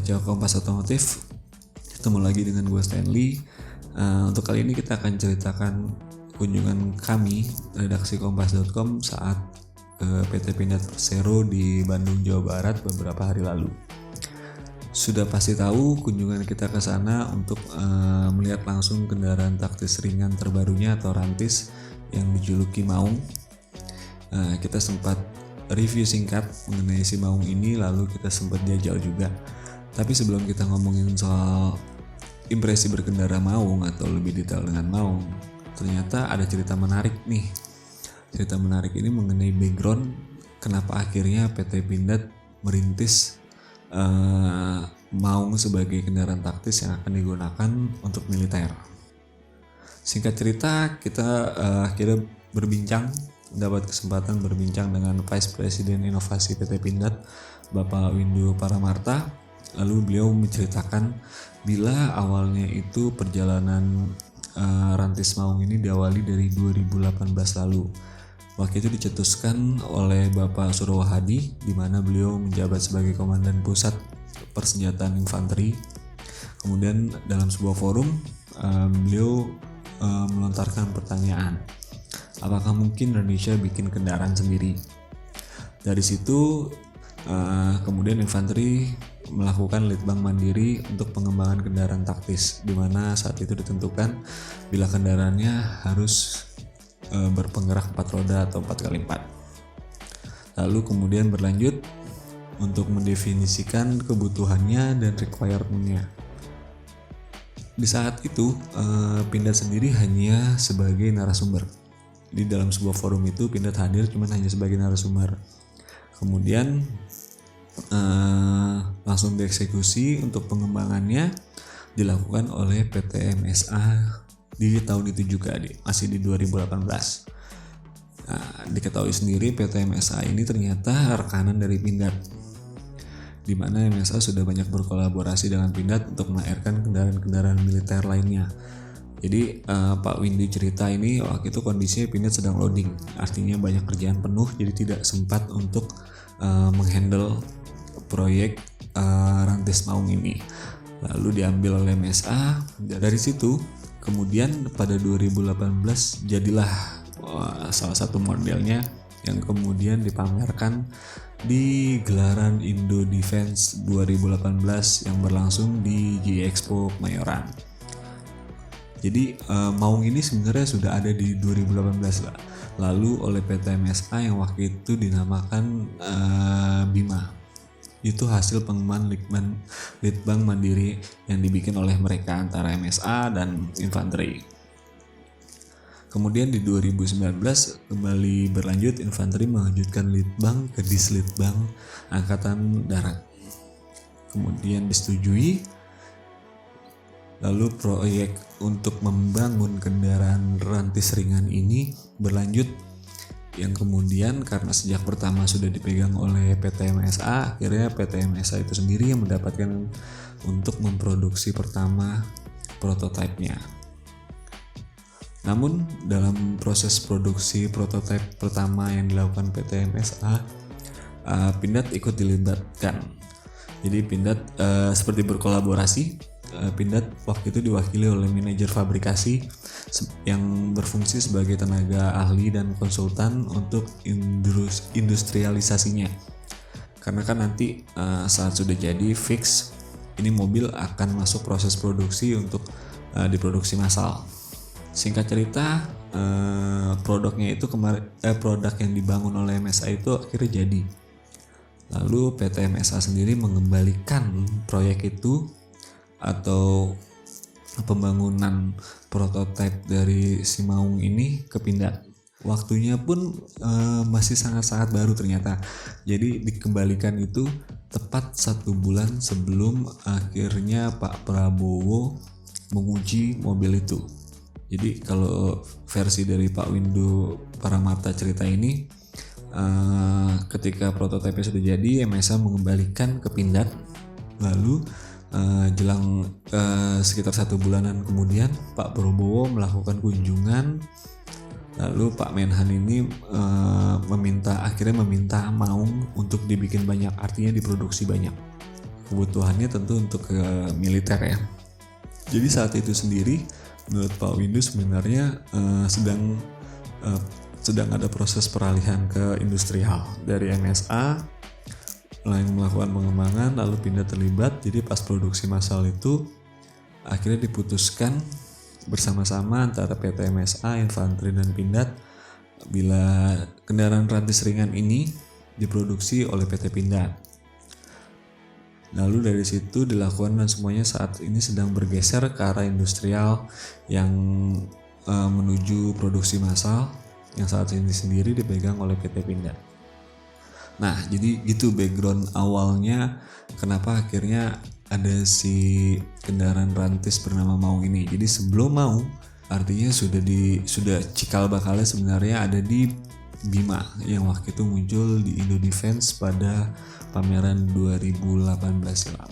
Baca Kompas Otomotif. Ketemu lagi dengan gue Stanley. Untuk kali ini kita akan ceritakan kunjungan kami redaksi kompas.com saat ke PT Pindad Persero di Bandung, Jawa Barat beberapa hari lalu. Sudah pasti tahu kunjungan kita ke sana untuk melihat langsung kendaraan taktis ringan terbarunya atau Rantis yang dijuluki Maung. Kita sempat review singkat mengenai si Maung ini, lalu kita sempat jajal juga. Tapi sebelum kita ngomongin soal impresi berkendara Maung atau lebih detail dengan Maung, ternyata ada cerita menarik nih. Cerita menarik ini mengenai background kenapa akhirnya PT Pindad merintis Maung sebagai kendaraan taktis yang akan digunakan untuk militer. Singkat cerita, kita akhirnya dapat kesempatan berbincang dengan Vice President Inovasi PT Pindad, Bapak Windu Paramarta. Lalu beliau menceritakan bila awalnya itu perjalanan Rantis Maung ini diawali dari 2018 lalu. Waktu itu dicetuskan oleh Bapak Surowahadi, di mana beliau menjabat sebagai Komandan Pusat Persenjataan Infanteri. Kemudian dalam sebuah forum beliau melontarkan pertanyaan, apakah mungkin Indonesia bikin kendaraan sendiri? Dari situ kemudian infanteri melakukan litbang mandiri untuk pengembangan kendaraan taktis, di mana saat itu ditentukan bila kendaraannya harus berpenggerak 4 roda atau 4x4. Lalu kemudian berlanjut untuk mendefinisikan kebutuhannya dan requirement-nya. Di saat itu Pindad sendiri hanya sebagai narasumber. Di dalam sebuah forum itu Pindad hadir cuma hanya sebagai narasumber. Kemudian langsung dieksekusi untuk pengembangannya dilakukan oleh PT MSA di tahun itu juga, masih di 2018. Diketahui sendiri PT MSA ini ternyata rekanan dari Pindad, di mana MSA sudah banyak berkolaborasi dengan Pindad untuk melahirkan kendaraan-kendaraan militer lainnya. Jadi Pak Windu cerita ini waktu itu kondisinya Pindad sedang loading, artinya banyak kerjaan penuh, jadi tidak sempat untuk menghandle proyek Rantis Maung ini. Lalu diambil oleh MSA. Dari situ kemudian pada 2018 jadilah salah satu modelnya yang kemudian dipamerkan di gelaran Indo Defense 2018 yang berlangsung di GI Expo Kemayoran. Jadi Maung ini sebenarnya sudah ada di 2018 lah. Lalu oleh PT MSA yang waktu itu dinamakan Bima. Itu hasil pengembangan litbang mandiri yang dibikin oleh mereka antara MSA dan infanteri. Kemudian di 2019 kembali berlanjut, infanteri menglanjutkan litbang ke Dislitbang Angkatan Darat. Kemudian disetujui. Lalu proyek untuk membangun kendaraan rantis ringan ini berlanjut, yang kemudian karena sejak pertama sudah dipegang oleh PT MSA, akhirnya PT MSA itu sendiri yang mendapatkan untuk memproduksi pertama prototipenya. Namun dalam proses produksi prototipe pertama yang dilakukan PT MSA, Pindad ikut dilibatkan. Jadi Pindad seperti berkolaborasi. Pindad waktu itu diwakili oleh manajer fabrikasi yang berfungsi sebagai tenaga ahli dan konsultan untuk industrialisasinya. Karena kan nanti saat sudah jadi fix, ini mobil akan masuk proses produksi untuk diproduksi massal. Singkat cerita, produknya itu produk yang dibangun oleh MSA itu akhirnya jadi. Lalu PT MSA sendiri mengembalikan proyek itu atau pembangunan prototipe dari si Maung ini ke Pindad. Waktunya pun masih sangat-sangat baru ternyata. Jadi dikembalikan itu tepat 1 bulan sebelum akhirnya Pak Prabowo menguji mobil itu. Jadi kalau versi dari Pak Windu Paramarta cerita ini, ketika prototipe sudah jadi, MSA mengembalikan ke Pindad. Lalu jelang sekitar 1 bulanan kemudian Pak Prabowo melakukan kunjungan. Lalu Pak Menhan ini akhirnya meminta Maung untuk dibikin banyak, artinya diproduksi banyak. kebutuhannya tentu untuk ke militer ya. Jadi saat itu sendiri menurut Pak Windu sebenarnya sedang ada proses peralihan ke industrial dari MSA yang melakukan pengembangan lalu pindah terlibat. Jadi pas produksi massal itu akhirnya diputuskan bersama-sama antara PT MSA, Infanteri dan Pindad bila kendaraan rantis ringan ini diproduksi oleh PT Pindad. Lalu dari situ dilakukan dan semuanya saat ini sedang bergeser ke arah industrial yang menuju produksi massal yang saat ini sendiri dipegang oleh PT Pindad. Nah, jadi gitu background awalnya kenapa akhirnya ada si kendaraan rantis bernama Maung ini. Jadi sebelum Maung artinya sudah cikal bakalnya sebenarnya ada di Bima yang waktu itu muncul di Indo Defense pada pameran 2018 silam.